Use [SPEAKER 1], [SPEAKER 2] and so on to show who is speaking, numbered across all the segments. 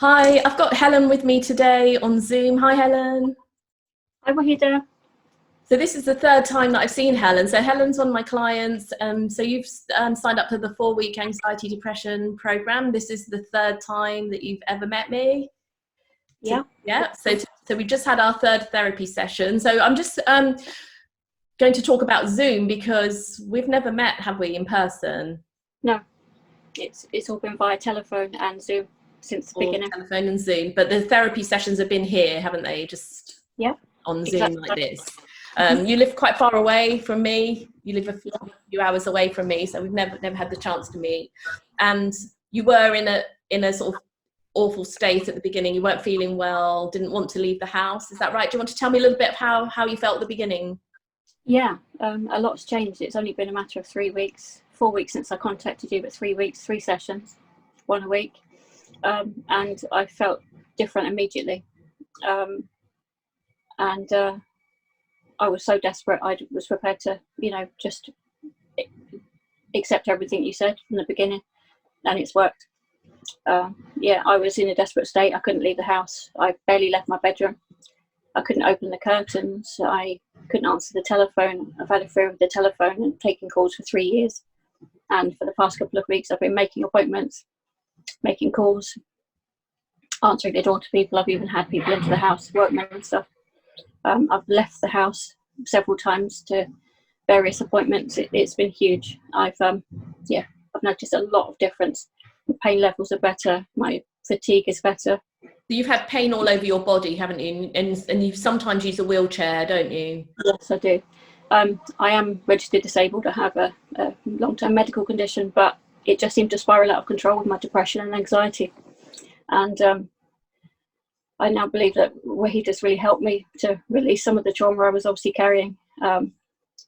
[SPEAKER 1] Hi, I've got Helen with me today on Zoom. Hi, Helen.
[SPEAKER 2] Hi, Wahida.
[SPEAKER 1] So this is the third time that I've seen Helen. So Helen's one of my clients. So you've signed up to the 4-week anxiety depression program. This is the third time that you've ever met me.
[SPEAKER 2] Yeah.
[SPEAKER 1] Yeah. So we just had our third therapy session. So I'm just going to talk about Zoom because we've never met, have we, in person?
[SPEAKER 2] No, it's all been via telephone and Zoom since the
[SPEAKER 1] Or
[SPEAKER 2] beginning.
[SPEAKER 1] telephone and Zoom, but the therapy sessions have been here, haven't they? Just
[SPEAKER 2] Yeah,
[SPEAKER 1] on Zoom
[SPEAKER 2] exactly.
[SPEAKER 1] like this. You live quite far away from me. You live a few hours away from me, so we've never had the chance to meet. And you were in a sort of awful state at the beginning. You weren't feeling well, didn't want to leave the house. Is that right? Do you want to tell me a little bit of how you felt at the beginning?
[SPEAKER 2] Yeah, a lot's changed. It's only been a matter of 3 weeks, 4 weeks since I contacted you, but 3 weeks, 3 sessions, one a week. And I felt different immediately. And I was so desperate, I was prepared to, just accept everything you said from the beginning, and it's worked. Yeah, I was in a desperate state. I couldn't leave the house. I barely left my bedroom. I couldn't open the curtains. I couldn't answer the telephone. I've had a fear of the telephone and taking calls for 3 years. And for the past couple of weeks, I've been making appointments, making calls, answering the door to people. I've even had people into the house, workmen and stuff. I've left the house several times to various appointments. It's been huge. I've noticed a lot of difference. The pain levels are better. My fatigue is better.
[SPEAKER 1] You've had pain all over your body, haven't you? And you sometimes use a wheelchair, don't you?
[SPEAKER 2] Yes, I do. I am registered disabled. I have a long-term medical condition, but it just seemed to spiral out of control with my depression and anxiety. And I now believe that Wahida's really helped me to release some of the trauma I was obviously carrying,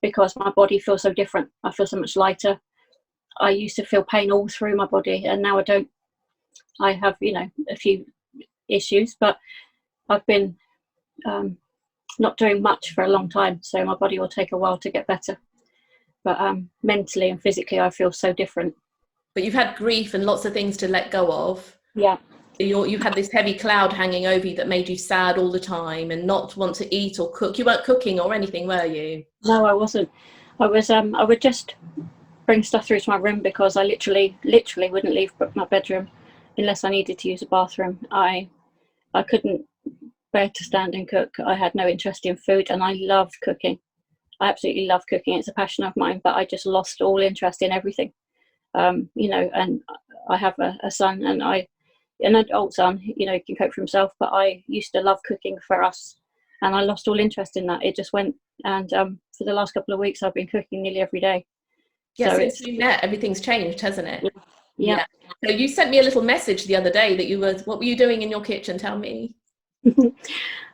[SPEAKER 2] because my body feels so different. I feel so much lighter. I used to feel pain all through my body, and now I don't. I have, a few issues, but I've been not doing much for a long time, so my body will take a while to get better. But mentally and physically, I feel so different.
[SPEAKER 1] But you've had grief and lots of things to let go of.
[SPEAKER 2] Yeah.
[SPEAKER 1] You've had this heavy cloud hanging over you that made you sad all the time and not want to eat or cook. You weren't cooking or anything, were you?
[SPEAKER 2] No, I wasn't. I was. I would just bring stuff through to my room because I literally wouldn't leave my bedroom unless I needed to use a bathroom. I couldn't bear to stand and cook. I had no interest in food, and I love cooking. I absolutely love cooking. It's a passion of mine, but I just lost all interest in everything. And I have a son, and an adult son, he can cook for himself, but I used to love cooking for us, and I lost all interest in that. It just went, and for the last couple of weeks, I've been cooking nearly every day.
[SPEAKER 1] Yeah,
[SPEAKER 2] So
[SPEAKER 1] since we met, everything's changed, hasn't it?
[SPEAKER 2] yeah.
[SPEAKER 1] Yeah. So you sent me a little message the other day that what were you doing in your kitchen? Tell me.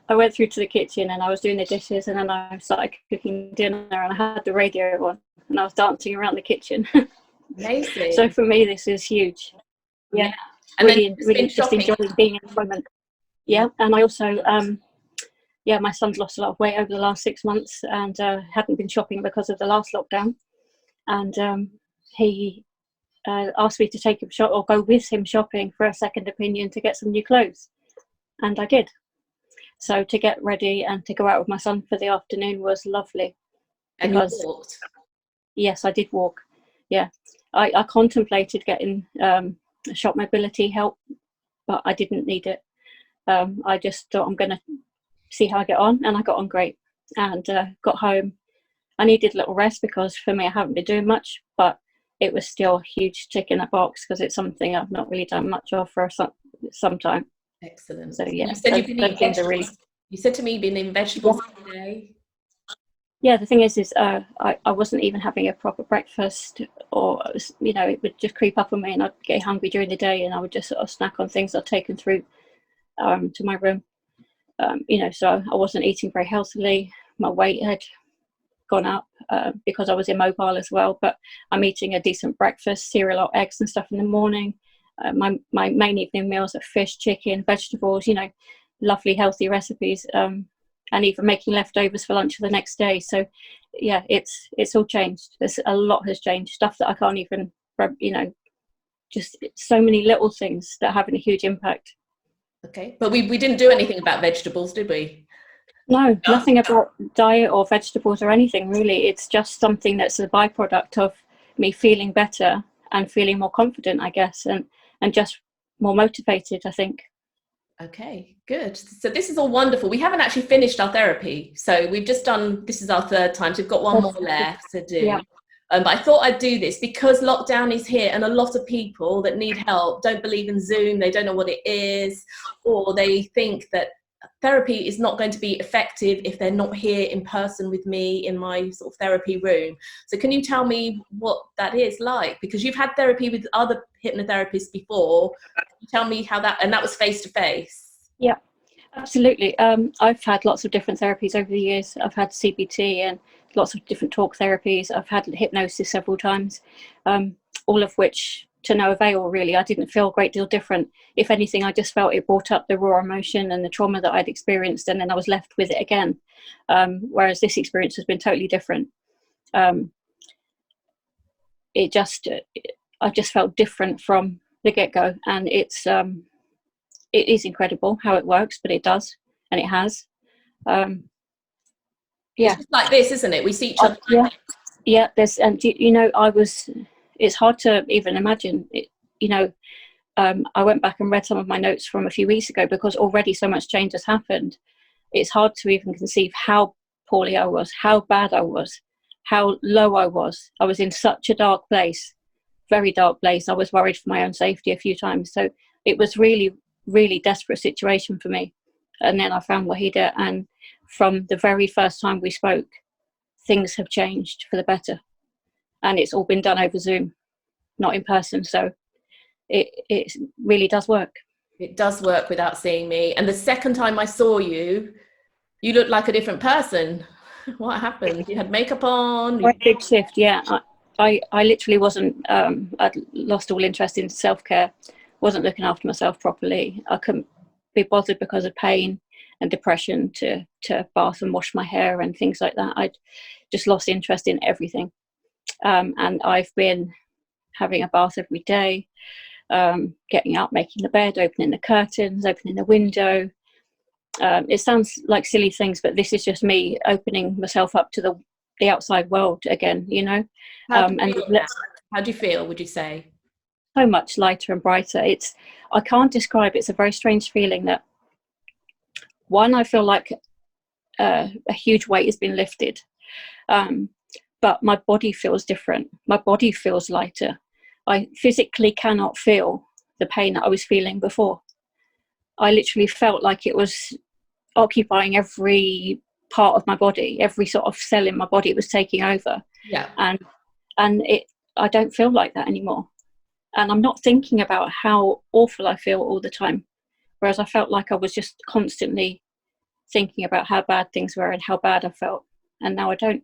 [SPEAKER 2] I went through to the kitchen and I was doing the dishes, and then I started cooking dinner, and I had the radio on and I was dancing around the kitchen.
[SPEAKER 1] Amazing.
[SPEAKER 2] So for me, this is huge. Yeah.
[SPEAKER 1] And
[SPEAKER 2] Really,
[SPEAKER 1] then
[SPEAKER 2] really just
[SPEAKER 1] shopping.
[SPEAKER 2] enjoying being in the moment. Yeah. And I also, my son's lost a lot of weight over the last 6 months, and hadn't been shopping because of the last lockdown. And he asked me to take him or go with him shopping for a second opinion to get some new clothes. And I did. So to get ready and to go out with my son for the afternoon was lovely.
[SPEAKER 1] And you walked?
[SPEAKER 2] Yes, I did walk. Yeah. I contemplated getting shop mobility help, but I didn't need it. I just thought I'm going to see how I get on, and I got on great. And got home. I needed a little rest because for me, I haven't been doing much, but it was still a huge tick in a box because it's something I've not really done much of for some time.
[SPEAKER 1] Excellent.
[SPEAKER 2] So yeah,
[SPEAKER 1] You said you've been eating
[SPEAKER 2] things
[SPEAKER 1] vegetables.
[SPEAKER 2] are really.
[SPEAKER 1] You said to me you've been eating vegetables every day.
[SPEAKER 2] Yeah, the thing is I wasn't even having a proper breakfast, or it would just creep up on me, and I'd get hungry during the day, and I would just sort of snack on things I'd taken through to my room. So I wasn't eating very healthily. My weight had gone up because I was immobile as well. But I'm eating a decent breakfast, cereal or eggs and stuff in the morning. My main evening meals are fish, chicken, vegetables. Lovely healthy recipes. And even making leftovers for lunch for the next day. So yeah, it's all changed. There's a lot has changed, stuff that I can't even, just so many little things that are having a huge impact.
[SPEAKER 1] Okay, but we didn't do anything about vegetables, did we?
[SPEAKER 2] No,
[SPEAKER 1] No?
[SPEAKER 2] nothing about diet or vegetables or anything really. It's just something that's a byproduct of me feeling better and feeling more confident, I guess, and just more motivated, I think.
[SPEAKER 1] Okay, good. So this is all wonderful. We haven't actually finished our therapy. So we've just done, this is our third time. So we've got one more left to do.
[SPEAKER 2] Yeah.
[SPEAKER 1] But I thought I'd do this because lockdown is here and a lot of people that need help don't believe in Zoom. They don't know what it is, or they think that therapy is not going to be effective if they're not here in person with me in my sort of therapy room. So can you tell me what that is like? Because you've had therapy with other hypnotherapists before. Can you tell me how that, and that was face to face?
[SPEAKER 2] Yeah, absolutely. I've had lots of different therapies over the years. I've had CBT and lots of different talk therapies. I've had hypnosis several times, all of which to no avail, really. I didn't feel a great deal different. If anything, I just felt it brought up the raw emotion and the trauma that I'd experienced, and then I was left with it again. Whereas this experience has been totally different. I just felt different from the get-go, and it is incredible how it works, but it does, and it has. Yeah,
[SPEAKER 1] It's just like this, isn't it? We see each other.
[SPEAKER 2] Yeah. There's, and you know, it's hard to even imagine it, you know. I went back and read some of my notes from a few weeks ago because already so much change has happened. It's hard to even conceive how poorly I was, how bad I was, how low I was. I was in such a dark place, very dark place. I was worried for my own safety a few times. So it was really, really desperate situation for me. And then I found Wahida, and from the very first time we spoke, things have changed for the better. And it's all been done over Zoom, not in person. So it really does work.
[SPEAKER 1] It does work without seeing me. And the second time I saw you, you looked like a different person. What happened? You had makeup on?
[SPEAKER 2] Quite a big shift, yeah. I literally wasn't, I'd lost all interest in self-care, wasn't looking after myself properly. I couldn't be bothered because of pain and depression to bath and wash my hair and things like that. I'd just lost interest in everything. And I've been having a bath every day, getting up, making the bed, opening the curtains, opening the window. It sounds like silly things, but this is just me opening myself up to the outside world again, you know.
[SPEAKER 1] How do you feel, would you say?
[SPEAKER 2] So much lighter and brighter. I can't describe it. It's a very strange feeling that, one, I feel like a huge weight has been lifted, but my body feels different. My body feels lighter. I physically cannot feel the pain that I was feeling before. I literally felt like it was occupying every part of my body, every sort of cell in my body. It was taking over.
[SPEAKER 1] Yeah.
[SPEAKER 2] And I don't feel like that anymore. And I'm not thinking about how awful I feel all the time. Whereas I felt like I was just constantly thinking about how bad things were and how bad I felt. And now I don't.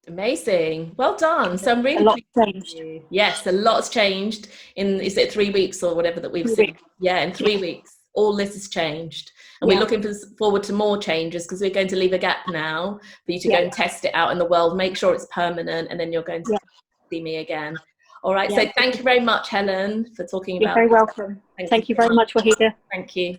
[SPEAKER 1] Amazing. Well done. So I'm really
[SPEAKER 2] a lot changed.
[SPEAKER 1] Yes, a lot's changed in, is it 3 weeks or whatever that we've seen? Yeah, in 3 weeks. All this has changed. And we're looking forward to more changes because we're going to leave a gap now for you to go and test it out in the world, make sure it's permanent, and then you're going to see me again. All right. So thank you very much, Helen, for talking about.
[SPEAKER 2] You're very welcome. Thank you very much, Wahida.
[SPEAKER 1] Thank you.